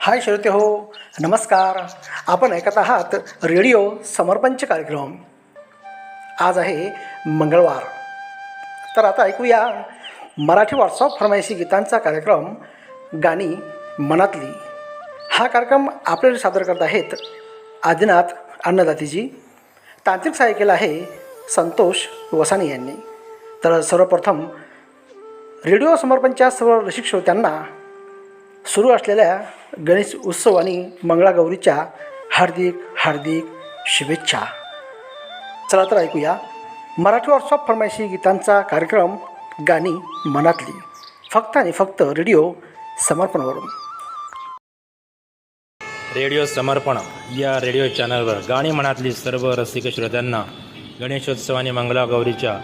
हाय श्रोते हो, नमस्कार. आपण ऐकत आहात रेडिओ समर्पणचे कार्यक्रम. आज आहे मंगळवार. तर आता ऐकूया मराठी व्हॉट्सअप फरमाईशी गीतांचा कार्यक्रम गाणी मनातली. हा कार्यक्रम आपल्याला सादर करत आहेत आदिनाथ अन्नदातीजी. तांत्रिक सहाय्य केलं आहे संतोष वसानी यांनी. तर सर्वप्रथम रेडिओ समर्पणच्या सर्व रसिक श्रोत्यांना सुरू असलेल्या गणेश उत्सव आणि मंगळागौरीच्या हार्दिक हार्दिक शुभेच्छा. चला तर ऐकूया मराठी व्हॉट्सअप फरमाईशी गीतांचा कार्यक्रम गाणी मनातली, फक्त आणि फक्त रेडिओ समर्पणवरून. रेडिओ समर्पण या रेडिओ चॅनलवर गाणी मनातली सर्व रसिक श्रोत्यांना गणेशोत्सव आणि मंगळागौरीच्या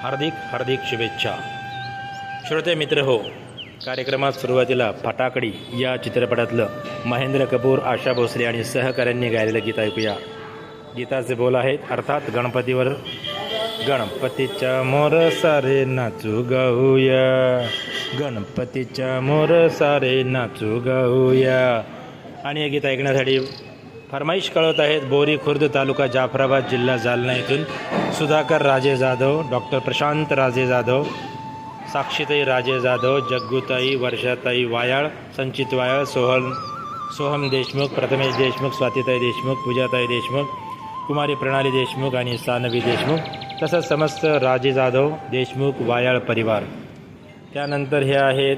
हार्दिक हार्दिक शुभेच्छा. श्रोते मित्र हो, कार्यक्रमात सुरुवातीला फटाकडी या चित्रपटातलं महेंद्र कपूर, आशा भोसले आणि सहकाऱ्यांनी गायलेलं गीत ऐकूया. गीताचे बोल आहेत अर्थात गणपतीवर. गणपतीच्या मोर सारे नाचू गाऊया, गणपतीच्या मोर सारे नाचू गाऊया. आणि हे गीत ऐकण्यासाठी फरमाईश कळवत आहेत बोरी खुर्द, तालुका जाफराबाद, जिल्हा जालना येथून सुधाकर राजे जाधव, डॉक्टर प्रशांत राजे जाधव, साक्षीताई राजे जाधव, जग्गूताई, वर्षाताई वायाळ, संचित वायाळ, सोहम देशमुख, प्रथमेश देशमुख, स्वातीताई देशमुख, पूजाताई देशमुख, कुमारी प्रणाली देशमुख आणि सानवी देशमुख, तसंच समस्त राजे जाधव देशमुख वायाळ परिवार. त्यानंतर हे आहेत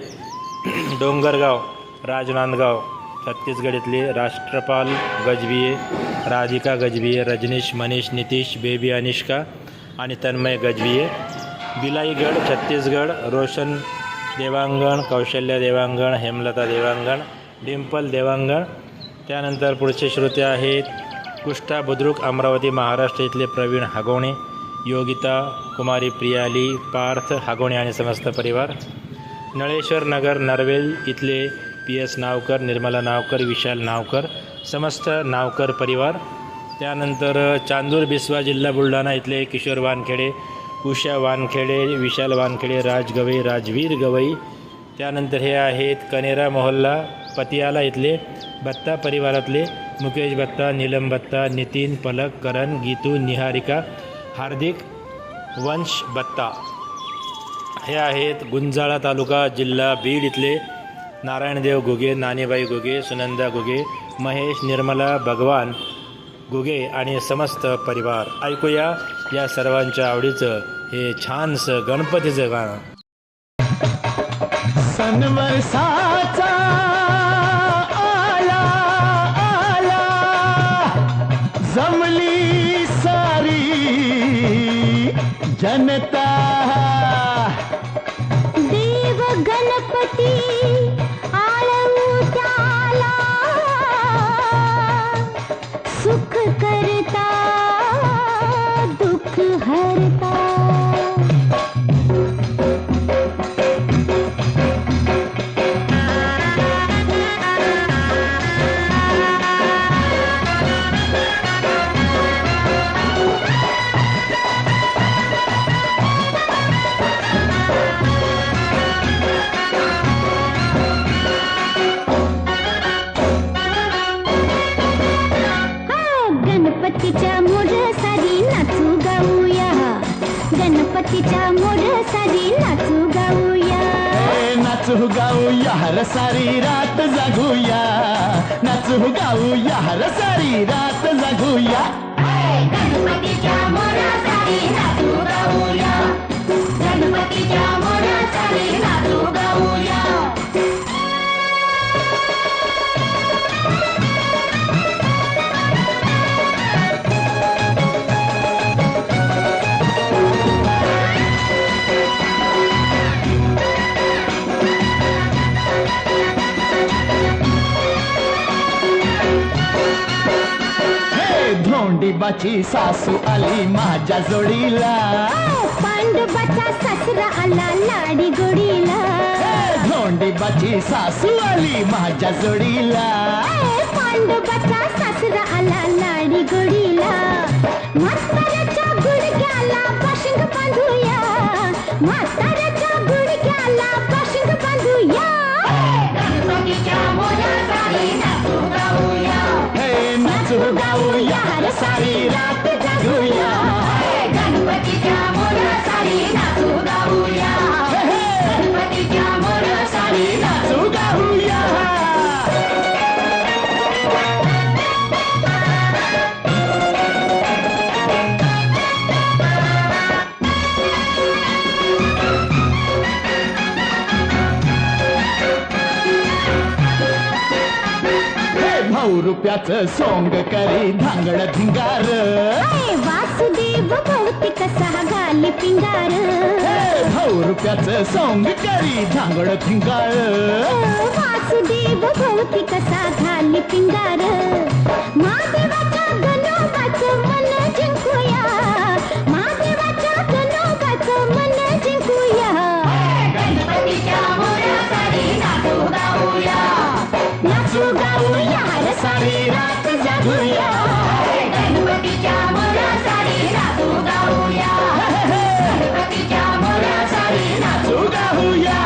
डोंगरगाव, राजनांदगाव, छत्तीसगड इथले राष्ट्रपाल गजबिये, राधिका गजबिये, रजनीश, मनीष, नितीश, बेबी अनिष्का आणि तन्मय गजबिये. बिलाईगड, छत्तीसगड, रोशन देवांगण, कौशल्य देवांगण, हेमलता देवांगण, डिंपल देवांगण. त्यानंतर पुढचे श्रोते आहेत कुष्ठा बुद्रुक, अमरावती, महाराष्ट्र इथले प्रवीण हागोणे, योगिता, कुमारी प्रियाली, पार्थ हागोणे आणि समस्त परिवार. नळेश्वर नगर, नरवेल इथले पी एस नावकर, निर्मला नावकर, विशाल नावकर, समस्त नावकर परिवार. त्यानंतर चांदूर बिस्वा, जिल्हा बुलढाणा इथले किशोर वानखेडे, उषा वानखेडे, विशाल वानखेडे, राज गवई, राजवीर गवई. त्यानंतर हे आहेत कनेरा मोहल्ला, पतियाला इथले बत्ता परिवारातले मुकेश बत्ता, नीलम बत्ता, नितीन, पलक, करण, गीतू, निहारिका, हार्दिक, वंश बत्ता. हे आहेत गुंजाळा तालुका, जिल्हा बीड इथले नारायणदेव घुगे, नानीबाई घुगे, सुनंदा घुगे, महेश, निर्मला, भगवान घुगे आणि समस्त परिवार. ऐकूया या सर्वांच्या आवडीचं हे छानसं गणपतीचं गाणं. सनवर्षाचा आला आला, जमली सारी जनता, देव गणपती आळवू त्याला, सुख करता दुःख हरता. गणपतीच्या मोरसारी नाचू गाऊया, गणपतीच्या मोरसारी नाचू गाऊया, नाचू गाऊया हर सारी रात जागूया, नाचू गाऊया हर सारी रात जागूया. गणपतीच्या मोरसारी नाचू गाऊया, गणपतीच्या मोरसारी नाचू गाऊया. धोंडीबाची सासू आली माझ्या जोडीला, पांडुबाचा सासरा आला लाडी गोडीला, धोंडीबाची सासू आली माझ्या जोडीला, पांडुबाचा सासरा आला लाडी गोडीला. म्हाताऱ्याच्या गुडघ्याला बाशिंग बांधूया, म्हाताऱ्याच्या गुडघ्याला बाशिंग बांधूया. गणपतीच्या मोरसारी रात जागूया गणपतीच्या मोरसारी नाचू गाऊया गणपतीच्या मोरसारी नाचू गाऊया भाऊ रुपयाचं सोंग करी धांगड धिंगार वासुदेव भोवती कसा घाली पिंगार भाऊ रुपयाचं सोंग करी धांगड धिंगार वासुदेव भोवती कसा घाली पिंगार महादेवाच्या गणोबाचं मन जिंकूया महादेवाच्या गणोबाचं मन जिंकूया गणपतीच्या मोरसारी नाचू गाऊया नाचू गाऊया हर सारी रात जागूया गणपतीच्या मोरसारी नाचू गाऊया गणपतीच्या मोरसारी नाचू गाऊया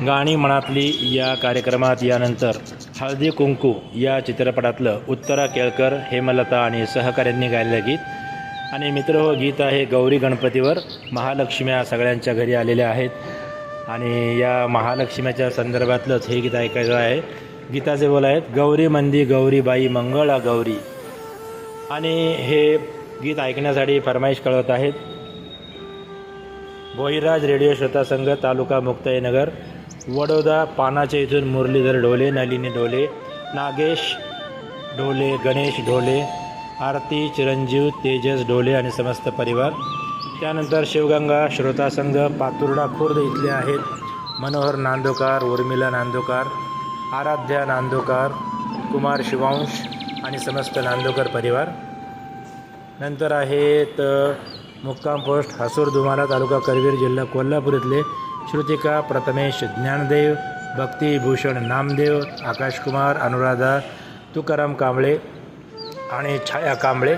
गाणी मनातली या कार्यक्रमात यानंतर हळदी कुंकू या चित्रपटातलं उत्तरा केळकर, हेमलता आणि सहकाऱ्यांनी गायलेलं गीत. आणि मित्र हो, गीत आहे गौरी गणपतीवर. महालक्ष्म्या सगळ्यांच्या घरी आलेल्या आहेत आणि या महालक्ष्म्याच्या संदर्भातलंच हे गीत ऐकायचं आहे. गीताचे बोल आहेत, गौरी मंदी गौरीबाई मंगळा गौरी. आणि हे गीत ऐकण्यासाठी फरमाईश कळवत आहेत भोईराज रेडिओ श्रोता संघ, तालुका मुक्ताईनगर, वडोदा. पानाच्या इथून मुरलीधर ढोले, नलिनी ढोले, नागेश ढोले, गणेश ढोले, आरती, चिरंजीव, तेजस ढोले आणि समस्त परिवार. त्यानंतर शिवगंगा श्रोता संघ, पातुर्डा खुर्द इथले आहेत मनोहर नांदोकार, उर्मिला नांदोकार, आराध्या नांदोकार, कुमार शिवांश आणि समस्त नांदोकर परिवार. नंतर आहेत मुक्काम पोस्ट हसूर दुमाला, तालुका करवीर, जिल्हा कोल्हापूर इथले श्रुतिका प्रथमेश ज्ञानदेव, भक्तिभूषण नामदेव, आकाशकुमार, अनुराधा, तुकाराम कांबळे आणि छाया कांबळे.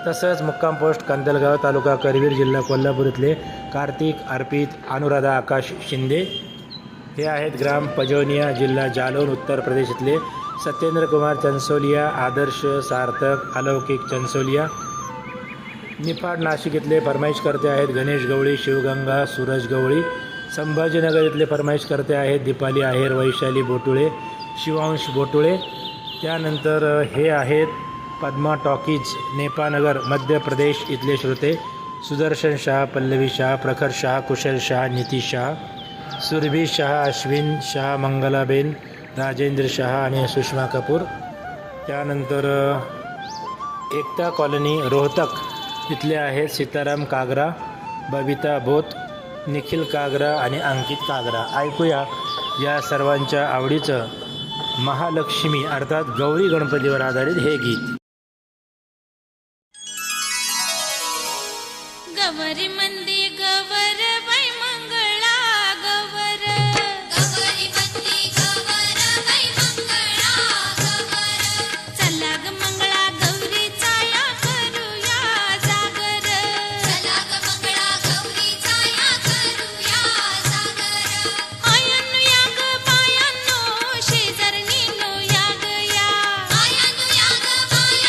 तसंच मुक्काम पोस्ट कंदलगाव, तालुका करवीर, जिल्हा कोल्हापूर इथले कार्तिक, अर्पित, अनुराधा, आकाश शिंदे. हे आहेत ग्राम पजौनिया, जिल्हा जालौन, उत्तर प्रदेश इथले सत्येंद्र कुमार चंसोलिया, आदर्श, सार्थक, अलौकिक चंसोलिया. निफाड नाशिक इथले फरमाईश करते आहेत गणेश गवळी, शिवगंगा, सूरज गवळी. संभाजीनगर इथले फरमाईश करते आहेत दीपाली आहेर, वैशाली बोटुळे, शिवांश बोटुळे. त्यानंतर हे आहेत पद्मा टॉकीज, नेपानगर, मध्य प्रदेश इथले श्रोते सुदर्शन शाह, पल्लवी शाह, प्रखर शाह, कुशल शाह, नीती शाह, सुरभी शाह, अश्विन शाह, मंगलाबेन, राजेंद्र शाह आणि सुषमा कपूर. त्यानंतर एकता कॉलनी रोहतक इथले आहेत सीताराम कागरा, बबिता बोत, निखिल कागरा आणि अंकित कागरा. ऐकूया या सर्वांच्या आवडीचं महालक्ष्मी अर्थात गौरी गणपतीवर आधारित हे गीत. गवरी मंदी गवर बाई मंगळा गवर गवरी मंदी गवर बाई मंगळा गवर चला ग मंगळा गौरीचा या करूया जागर चला ग मंगळा गौरीचा या करूया जागर आयनु या ग बायांनो शेजारणीनो या ग या आयनु या ग बायांनो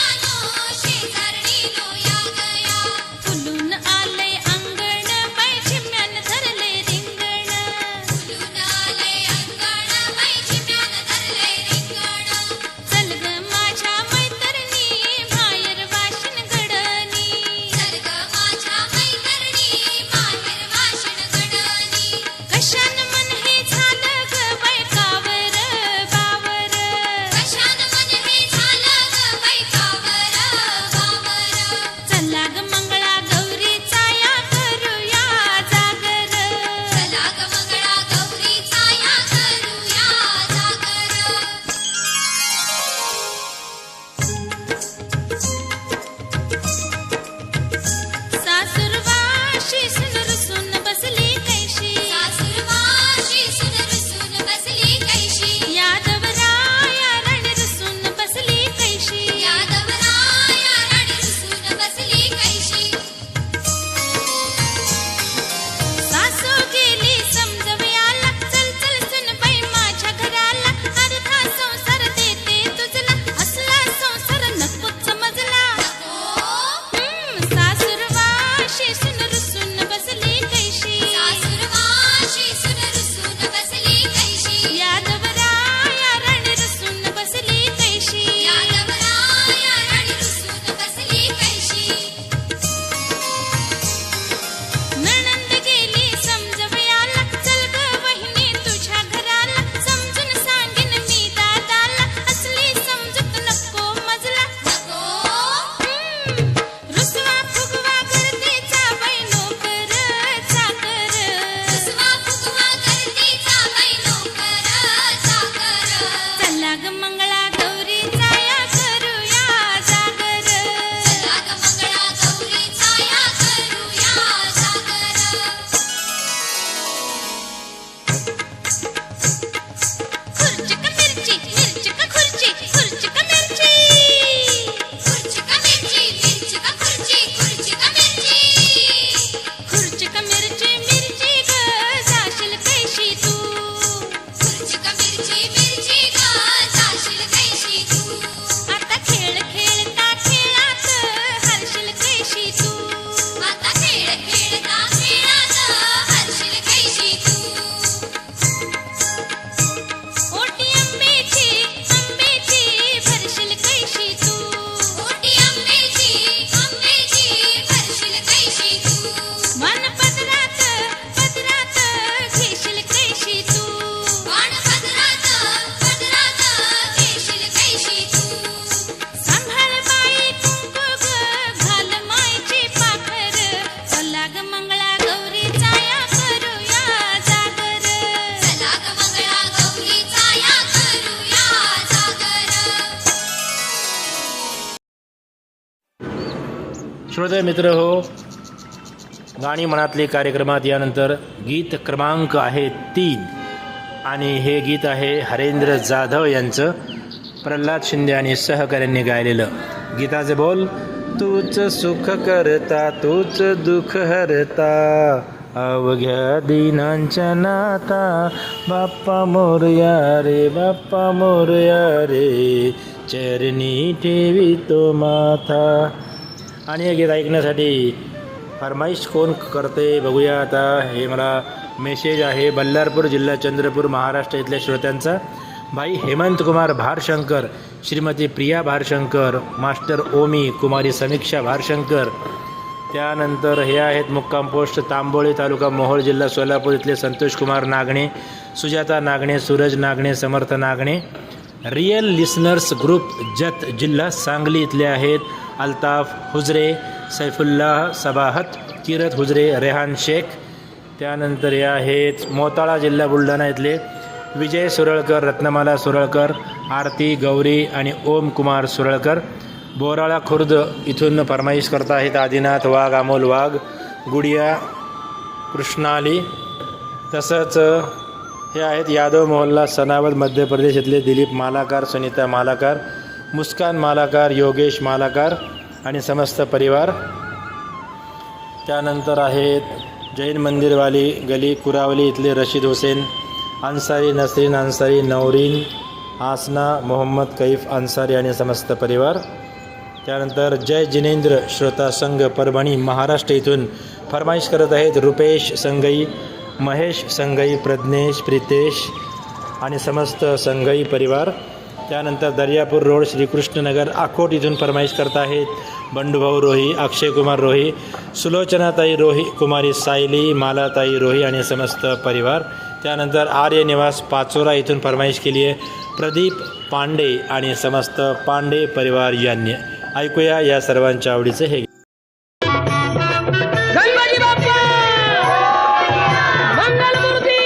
श्रोते मित्र हो, गाणी मनातली कार्यक्रमात यानंतर गीत क्रमांक आहे 3 आणि हे गीत आहे हरेंद्र जाधव यांचं, प्रल्हाद शिंदे आणि सहकाऱ्यांनी गायलेलं. गीताचे बोल: तूच सुख करता तूच दुःख हरता, अवघ्या दिनांच्या नाथा, बाप्पा मोरया रे बाप्पा मोरया रे, चरणी ठेवी तो माथा. आणि हे गीत ऐकण्यासाठी फरमाईश कोण करते बघूया आता. हे मला मेसेज आहे बल्लारपूर जिल्हा चंद्रपूर महाराष्ट्र इथल्या श्रोत्यांचा. भाई हेमंत कुमार भारशंकर, श्रीमती प्रिया भारशंकर, मास्टर ओमी, कुमारी समीक्षा भारशंकर. त्यानंतर हे आहेत मुक्काम पोस्ट तांबोळी तालुका मोहोळ जिल्हा सोलापूर इथले Santosh Kumar Nagane, Sujata Nagane, Suraj Nagane, Samarth Nagane. Real listeners group Jat जिल्हा सांगली इथले आहेत अल्ताफ हुजरे, सैफुल्लाह सबाहत, किरत हुजरे, रेहान शेख. त्यानंतर हे आहेत मोताळा जिल्हा बुलढाणा इथले विजय सुरळकर, रत्नमाला सुरळकर, आरती गौरी आणि ओम कुमार सुरळकर. बोराळा खुर्द इथून फरमाईश करता आहेत आदिनाथ वाघ, अमोल वाघ, गुडिया कृष्णाली. तसंच हे आहेत यादव मोहल्ला सनावद मध्य प्रदेश इथले दिलीप मालाकार, सुनीता मालाकार, मुस्कान मालाकार, योगेश मालाकार आणि समस्त परिवार. त्यानंतर आहेत जैन मंदिरवाली गली कुरावली इथले रशीद हुसेन अन्सारी, नसरीन अन्सारी, नौरीन आसना, मोहम्मद कैफ अन्सारी आणि समस्त परिवार. त्यानंतर जय जिनेंद्र श्रोता संघ परभणी महाराष्ट्र इथून फरमाईश करत आहेत रुपेश संगई, महेश संगई, प्रज्ञेश, प्रितेश आणि समस्त संगई परिवार. त्यानंतर दर्यापूर रोड श्रीकृष्णनगर अकोट इथून फरमाईश करत आहेत बंडूभाऊ रोही, अक्षय कुमार रोही, सुलोचनाताई रोही, कुमारी सायली, मालाताई रोही आणि समस्त परिवार. त्यानंतर आर्य निवास पाचोरा इथून फरमाईश केली आहे प्रदीप पांडे आणि समस्त पांडे परिवार यांनी. ऐकूया या सर्वांच्या आवडीचे हे. गणपती बाप्पा मंगलमूर्ती.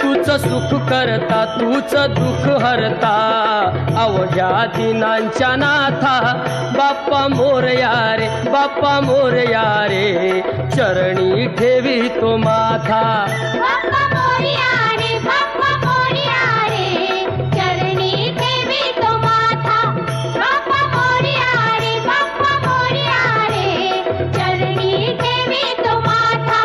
तूच सुख करता तूच दुःख हरता, अवघ्या दिनांच्या नाथा, बाप्पा मोरया रे बाप्पा मोरया रे, चरणी ठेवी तो माथा. बाप्पा मोरया रे बाप्पा मोरया रे, चरणी ठेवी तो माथा. बाप्पा मोरया रे बाप्पा मोरया रे, चरणी ठेवी तो माथा.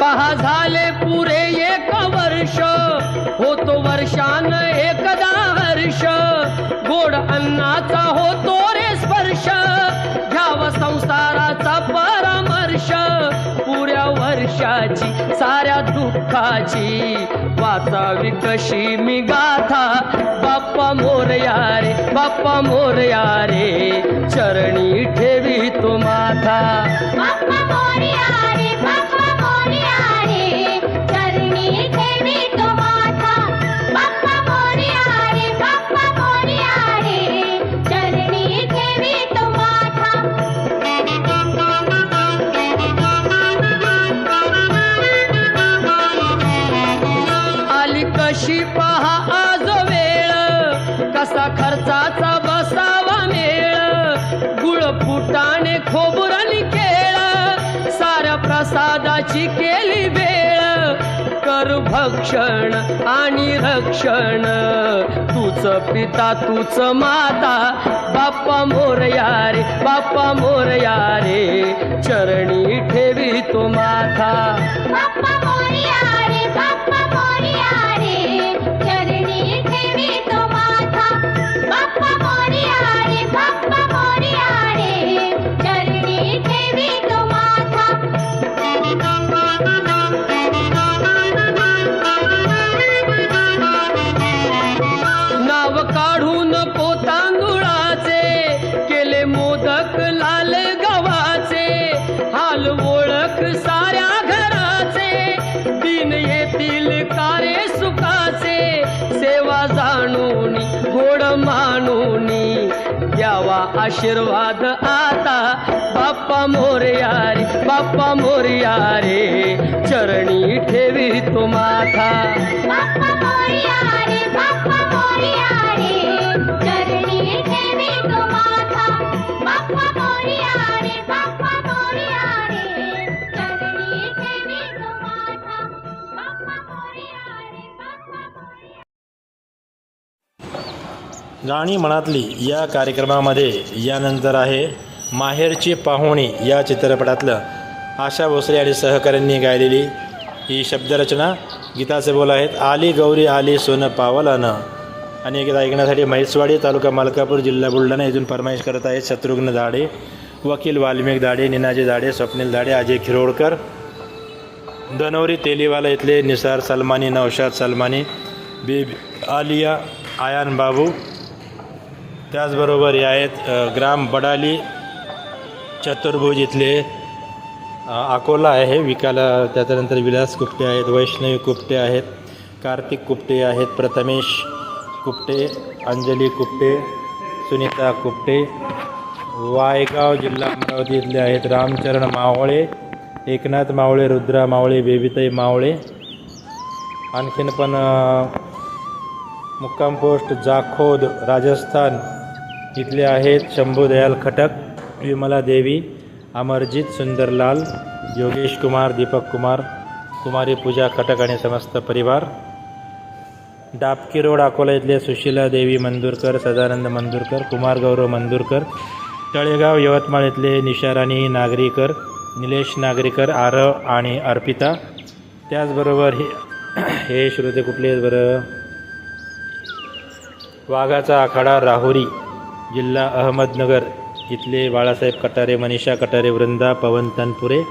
पहा झाले पुरे 1 वर्ष, होतो वर्षान एकदा हर्ष, गोड अन्नाचा होतो रे स्पर्श, घ्यावा संसाराचा परामर्श, पुऱ्या वर्षाची साऱ्या दुःखाची वाचावी कशी मी गाथा. बाप्पा मोरया रे बाप्पा मोरया रे, चरणी ठेवी तो माथा. बाप्पा मोरया रे बाप्पा मोरया रे, चरणी ठेवी तो माथा. बाप्पा मोरया रे बाप्पा मोरया रे, चरणी ठेवी तो माथा. आली कशी पहा आज वेळ, कसा खर्चाचा बसावा मेळ, गुळ फुटाणे खोबुरानी केळ, साऱ्या प्रसादाची केली वेळ, कर भक्षण आणि रक्षण, तूच पिता तूच माता. बाप्पा मोरया रे बाप्पा मोरया रे, चरणी ठेवी तो माथा. बाप्पा मोरया रे बाप्पा मोरया रे, चरणी ठेवी तो माथा. बाप्पा मोरया रे बाप्पा मोरया रे, चरणी ठेवी तो माथा. नाव काढून पोतांदुळाचे, केले मोदक लाल गव्हाचे, हाल ओळख साऱ्या घराचे, घ्यावा आशीर्वाद आता बाप्पा मोरया रे बाप्पा मोरया रे चरणी ठेवी तो माथा बाप्पा मोरया रे बाप्पा मोरया रे चरणी ठेवी तो माथा बाप्पा मोरया रे बाप्पा मोरया रे चरणी ठेवी तो माथा बाप्पा मोरया रे बाप्पा मोरया गाणी मनातली या कार्यक्रमामध्ये यानंतर आहे माहेरची पाहुणी या चित्रपटातलं आशा भोसले आणि सहकाऱ्यांनी गायलेली ही शब्दरचना. गीताचे बोल आहेत आली गौरी आली सोनं पावलानं. आणि हे गीत ऐकण्यासाठी म्हैसवाडी तालुका मलकापूर जिल्हा बुलढाणा येथून फरमाईश करत आहेत शत्रुघ्न दाडे, वकील वाल्मिक दाडे, निनाजी दाडे, स्वप्नील दाडे, अजय खिरोडकर, धनवरी तेलीवाला इथले निसार सलमानी, नौशाद सलमानी, बेबी आलिया, आयान बाबू. त्याचबरोबर हे आहेत ग्राम बडाली चतुर्भुज इथले अकोला आहे विकाला. त्याच्यानंतर विलास कुपटे आहेत, वैष्णवी कुपटे आहेत, कार्तिक कुपटे आहेत, प्रथमेश कुपटे, अंजली कुपटे, सुनीता कुपटे. वायगाव जिल्हा अमरावती इथले आहेत रामचरण मावळे, एकनाथ मावळे, रुद्रा मावळे, बेबीताई मावळे. आणखीन पण मुक्काम पोस्ट जाखोद राजस्थान इथले आहेत शंभू दयाल खटक, विमला देवी, अमरजीत सुंदरलाल, योगेश कुमार, दीपक कुमार, कुमारी पूजा खटक आणि समस्त परिवार. डाबकी रोड अकोला इथले सुशीला देवी मंदुरकर, सदानंद मंदुरकर, कुमार गौरव मंदुरकर. तळेगाव यवतमाळ इथले निशाराणी नागरीकर, निलेश नागरीकर, आरव आणि अर्पिता. त्याचबरोबर हे श्रोते कुठले आहेत बरं, वाघाचा आखाडा राहुरी जिल्हा अहमदनगर इथले बाळासाहेब कटारे, मनीषा कटारे, वृंदा, पवन तनपुरे.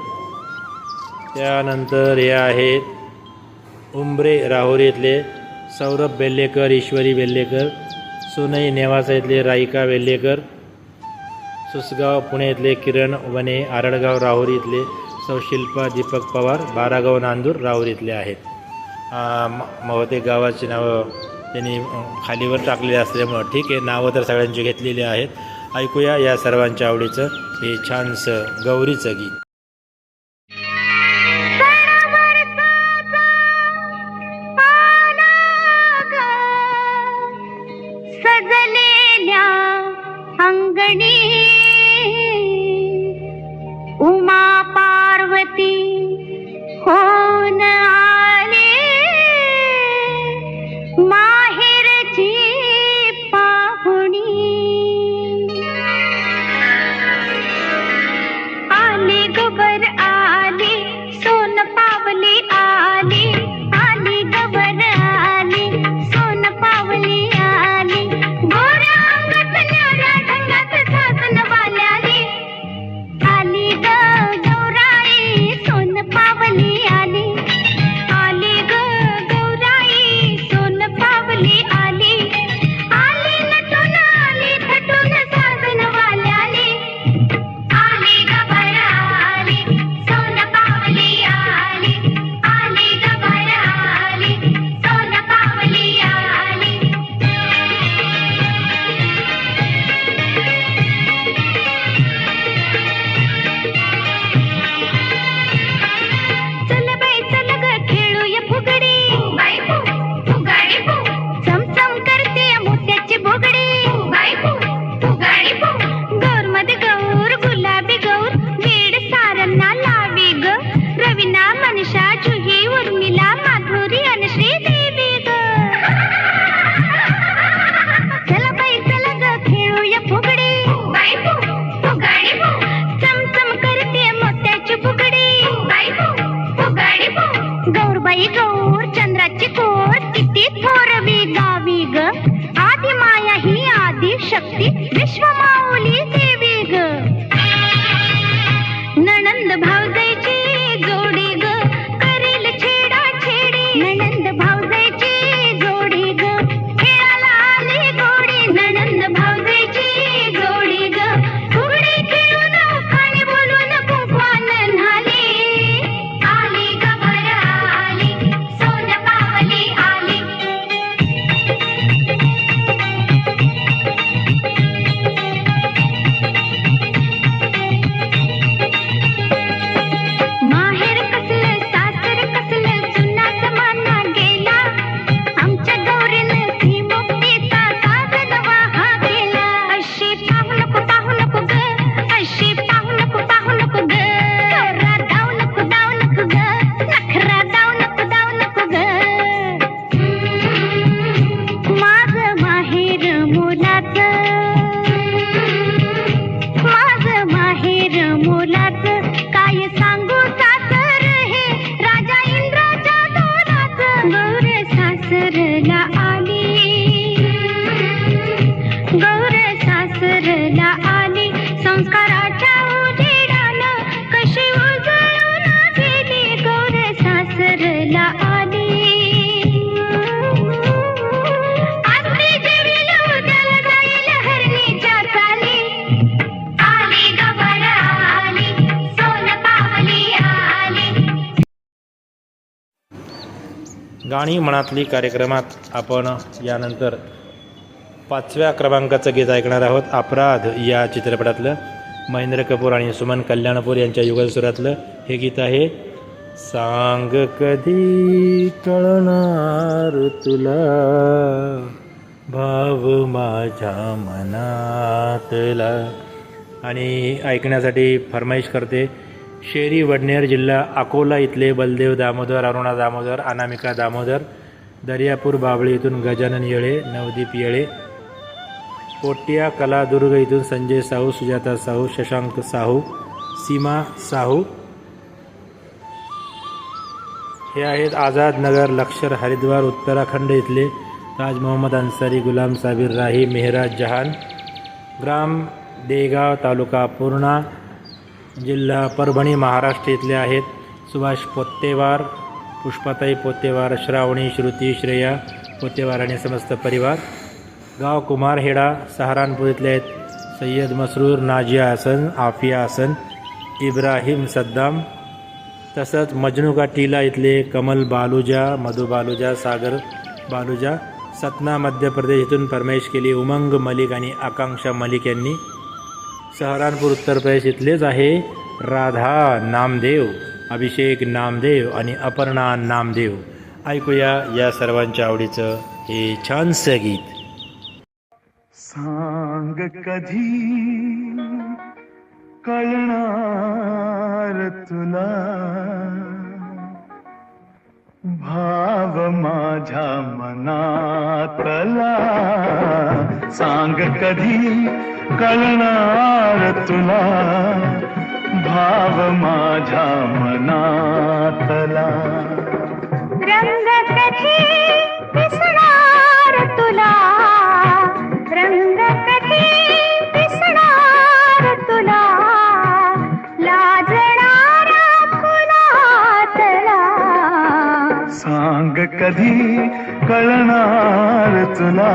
त्यानंतर हे आहेत उंबरे राहुरी इथले सौरभ बेल्लेकर, ईश्वरी बेल्लेकर. सोनई नेवासा इथले राईका बेल्लेकर. सुसगाव पुणे इथले किरण वने, आरडगाव राहुरी इथले सौशिल्पा दीपक पवार, बारागाव नांदूर राहुरी इथले आहेत. बहुतेक गावाची नावं त्यांनी खालीवर टाकलेली असल्यामुळं ठीक आहे, नावं तर सगळ्यांची घेतलेली आहेत. ऐकूया या सर्वांच्या आवडीचं हे छानसं गौरीचं गीत. सजलेल्या अंगणी उमा पार्वती होऊन आले माहेरची पाहुणी. आली गबर आली सोन पावली आली, आली गबर आली सोन पावली आली. गोऱ्या अंगात न्याऱ्या ढंगात सासन वाल्याली, आली ग गौराई सोन पावली आली, आली ग गौराई सोन पावली आली. आली नटून आली थटून सासन वाल्याली, आली गबर आली गाणी मनातली कार्यक्रमात आपण यानंतर 5व्या क्रमांकाचं गीत ऐकणार आहोत. अपराध या चित्रपटातलं महेंद्र कपूर आणि सुमन कल्याणपूर यांच्या युगलसुरातलं हे गीत आहे. सांग कधी कळणार तुला भाव माझ्या मनातला. आणि ऐकण्यासाठी फरमाईश करते शेरी वडनेर, जिल्हा अकोला इथले बलदेव दामोदर, अरुणा दामोदर, अनामिका दामोदर, दर्यापूर बाबळी इथून गजानन येळे, नवदीप येळे, पोट्या कलादुर्ग इथून संजय साहू, सुजाता साहू, शशांक साहू, सीमा साहू हे आहेत. आझाद नगर, लक्षर, हरिद्वार, उत्तराखंड इथले ताज मोहम्मद अन्सारी, गुलाम साबिर राही, मेहराज जहान, ग्राम देगाव, तालुका पूर्णा, जिल्हा परभणी, महाराष्ट्र इथले आहेत. सुभाष पोत्तेवार, पुष्पाताई पोत्तेवार, श्रावणी, श्रुती, श्रेया पोत्तेवार आणि समस्त परिवार. गाव कुमारहेडा, सहारानपूर इथले आहेत सय्यद मसरूर, नाजिया हसन, आफिया हसन, इब्राहिम सद्दाम. तसंच मजनुका टीला इथले कमल बालुजा, मधु बालुजा, सागर बालुजा. सतना मध्य प्रदेश इथून फरमाईश केली उमंग मलिक आणि आकांक्षा मलिक यांनी. सहारानपूर उत्तर प्रदेश इथलेच आहे राधा नामदेव, अभिषेक नामदेव आणि अपर्णा नामदेव. ऐकूया या सर्वांच्या आवडीचं हे छानसं गीत. सांग कधी कळणार तुला भाव माझ्या मनातला. सांग कधी कळणार तुला भाव माझ्या मनातला. रंग कधी दिसणार तुला, रंग कधी दिसणार तुला, लाजणारा फुलातला. सांग कधी कळणार तुला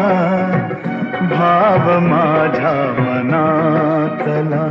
भाव माझ्या मनातला.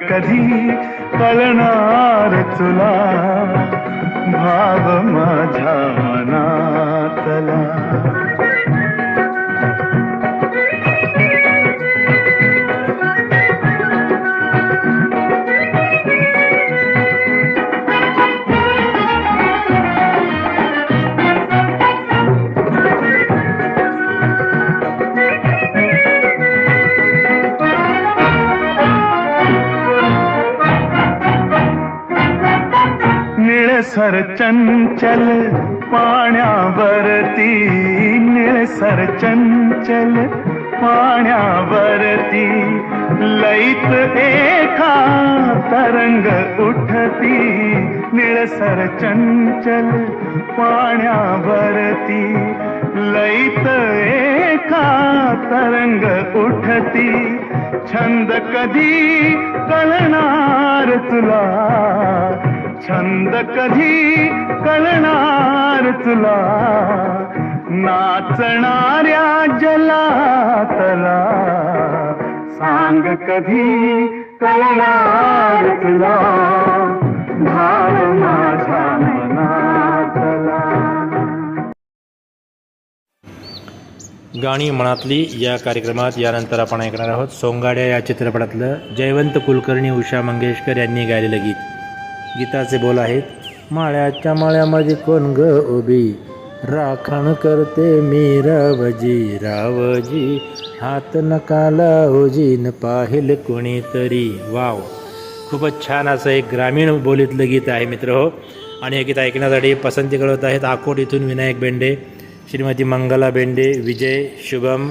कधी कळणार तुला भाव माझ्या मनातला. निळसर चंचल पाण्यावरती, निळसर चंचल पाण्यावरती, लईत एका तरंग उठती. निळसर चंचल पाण्यावरती, लईत एका तरंग उठती. छंद कधी कळणार तुला, छंद कधी कळणार तुला, नाचणाऱ्या जलातला. सांग कधी कळणार तुला भाव माझ्या मनातला. गाणी मनातली या कार्यक्रमात यानंतर आपण ऐकणार आहोत सोंगाड्या या चित्रपटातलं जयवंत कुलकर्णी उषा मंगेशकर यांनी गायलेलं गीत. गीताचे बोल आहेत, माळ्याच्या माळ्यामध्ये कोण ग उभी, राखण करते मी रावजी, रावजी हात नका लावजी, न पाहिल कोणीतरी. वाव, खूपच छान असं एक ग्रामीण बोलीतलं गीत आहे मित्र हो. आणि हे गीत ऐकण्यासाठी पसंती कळवत आहेत अकोट इथून विनायक बेंडे, श्रीमती मंगला बेंडे, विजय शुभम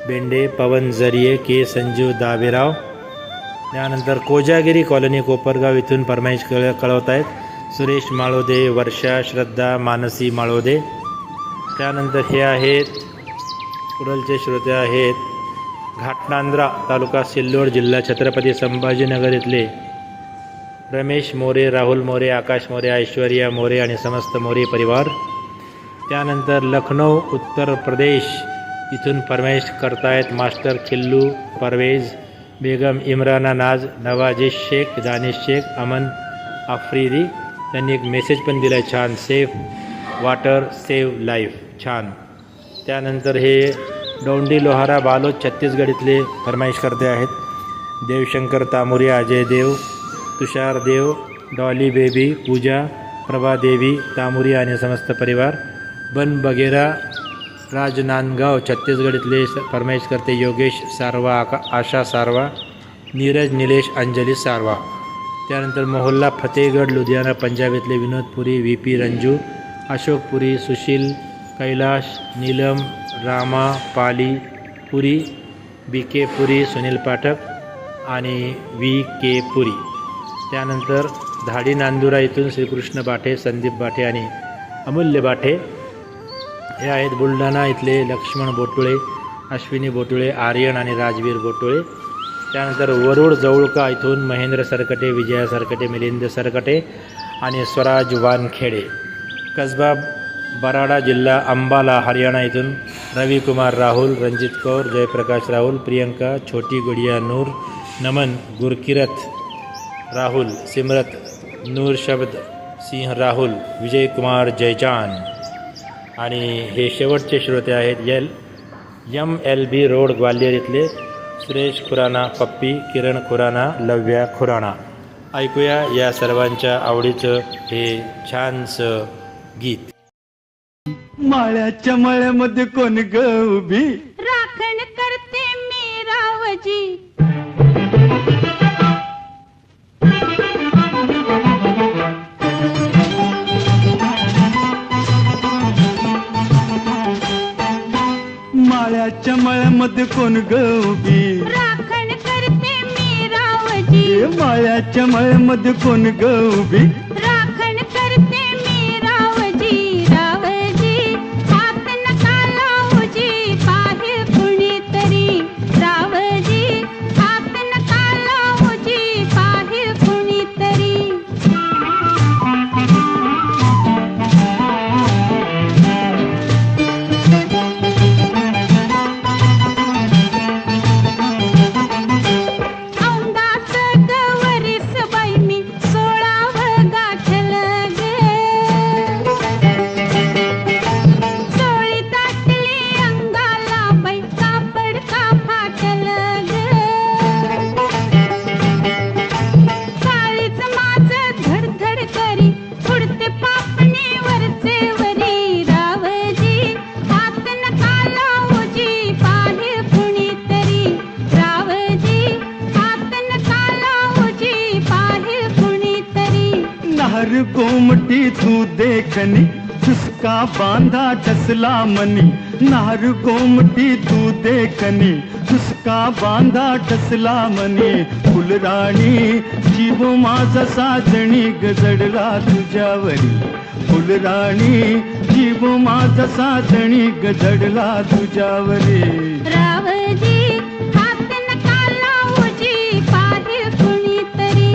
बेंडे, पवन जरिये, के संजीव दावेराव. त्यानंतर कोजागिरी कॉलनी कोपरगाव इथून फरमाईश कळवत आहेत सुरेश माळोदे, वर्षा, श्रद्धा, मानसी माळोदे. त्यानंतर हे आहेत पुढलचे श्रोते आहेत घाटनांद्रा तालुका सिल्लोड जिल्हा छत्रपती संभाजीनगर इथले रमेश मोरे, राहुल मोरे, आकाश मोरे, ऐश्वर्या मोरे आणि समस्त मोरे परिवार. त्यानंतर लखनौ उत्तर प्रदेश इथून फरमाईश करतायत मास्टर खिल्लू, परवेज बेगम, इम्राना नाज, नवाजिश शेख, दानिश शेख, अमन आफ्रिदी. त्यांनी एक मेसेज पण दिला आहे छान, सेफ वाटर सेव्ह लाईफ, छान. त्यानंतर हे डोंडी लोहारा बालोद छत्तीसगड इथले फरमाईश करते आहेत देवशंकर तामुरिया, अजय देव, तुषार देव, डॉली बेबी, पूजा, प्रभादेवी तामुरिया आणि समस्त परिवार. बन बगेरा राजनांदगाव छत्तीसगड इथले फरमाईश करते योगेश सारवा, आशा सारवा, नीरज निलेश, अंजली सारवा. त्यानंतर मोहल्ला फतेहगड लुधियाना पंजाब इथले विनोद पुरी, व्ही पी रंजू, अशोक पुरी, सुशील, कैलाश, नीलम, रामा, पाली पुरी, बी के पुरी, सुनील पाठक आणि व्ही के पुरी. त्यानंतर धाडी नांदुरा इथून श्रीकृष्ण बाठे, संदीप बाठे आणि अमूल्य बाठे. हे आहेत बुलढाणा इथले लक्ष्मण बोटुळे, अश्विनी बोटुळे, आर्यन आणि राजवीर बोटुळे. त्यानंतर वरुड जवळका इथून महेंद्र सरकटे, विजया सरकटे, मिलिंद सरकटे आणि स्वराज वानखेडे. कसबा बराडा जिल्हा अंबाला हरियाणा इथून रविकुमार राहुल, रणजित कौर, जयप्रकाश राहुल, प्रियंका, छोटी गुडिया नूर, नमन, गुरकिरत राहुल, सिमरत, नूर शब्द सिंह राहुल, विजय कुमार जयचान. आणि हे शेवटचे श्रोते आहेत MLB रोड ग्वाल्हेर इथले सुरेश खुराना, पप्पी, किरण खुराना, लव्या खुराना. ऐकूया या सर्वांच्या आवडीचं हे छानसं गीत. माळ्याच्या माळ्यामध्ये कोण ग उभी, राखण करते मी रावजी, माळ्याच्या माळ्यामध्ये कोण ग उभी, राखण करते मी रावजी, माळ्याच्या माळ्यामध्ये कोण ग उभी, राखण करते मी रावजी, रावजी हात नका लावजी, पाहे कुणीतरी, रावजी हात नका लावजी, पाहे कुणीतरी. औंदाच गवरीस बाई मी 16 गाठल ग, सोळी दाटली अंगाला बाई कापड का फाटल ग, काळीच माझं धडधड करी उडते पापणी वरचे वरी, रावजी हात नका लावजी, पाहे कुणीतरी, रावजी हात नका लावजी, पाहे कुणीतरी. नार गोमटी तू देखनी, चुसका बांधा टसला मनी, नार गोमटी तू देखनी, चुसका बांधा टसला मनी, फुलराणी जीव माझा साजणी गजडला तुझ्यावरी, फुलराणी जीव माझा साजणी गजडला तुझ्यावरी. रावजी हात नका लावजी, पाहे कुणीतरी.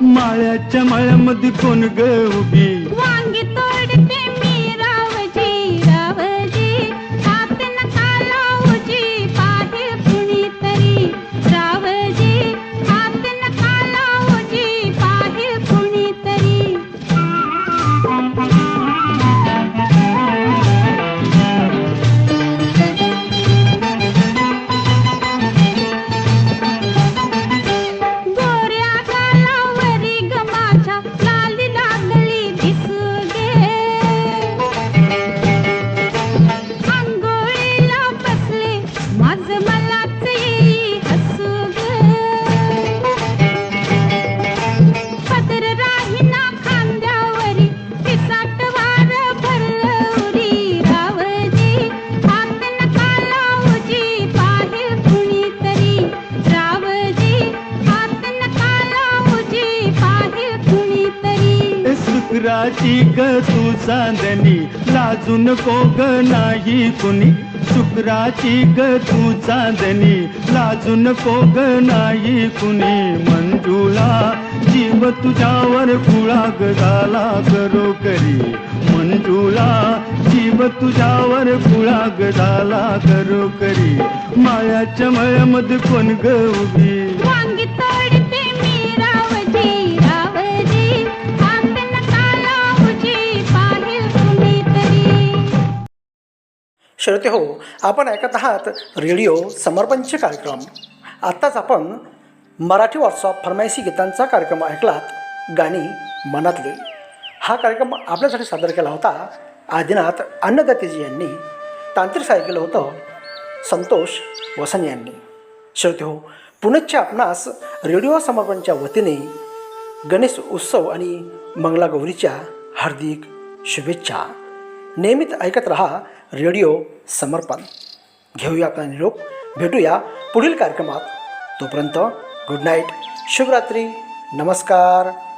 माळ्याच्या माळ्यामध्ये कोण ग उभी, वांगी तोडते मी रावजी, रावजी हात नका लावजी, पाहे कुणीतरी, रावजी शुक्राची ग तू चांदणी लाजू नको ग नाही कुणी शुक्राची ग तू चांदणी लाजू नको ग नाही कुणी मंजुळा जीव तुझ्यावर खुळा ग झाला करो करी मंजुळा जीव तुझ्यावर खुळा ग झाला करो करी मायाच्या मळ्यामध्ये कोण ग उभी वांगी तोडते मी रावजी रावजी हात नका लावूजी पाहिल कुणीतरी. श्रोते हो, आपण ऐकत आहात रेडिओ समर्पणचे कार्यक्रम. आत्ताच आपण मराठी व्हॉट्सअप फरमाईशी गीतांचा कार्यक्रम ऐकलात, गाणी मनातली. हा कार्यक्रम आपल्यासाठी सादर केला होता आदिनाथ अन्नदातेजी यांनी. तांत्रिक सहाय्य केलं होतं संतोष वसन यांनी. श्रोते हो, पुण्याच्या आपणास रेडिओ समर्पणच्या वतीने गणेश उत्सव आणि मंगलागौरीच्या हार्दिक शुभेच्छा. नियमित ऐकत रहा रेडिओ समर्पण. घेऊया आपला निरोप. भेटूया पुढील कार्यक्रमात. तोपर्यंत गुड नाईट, शुभरात्री, नमस्कार.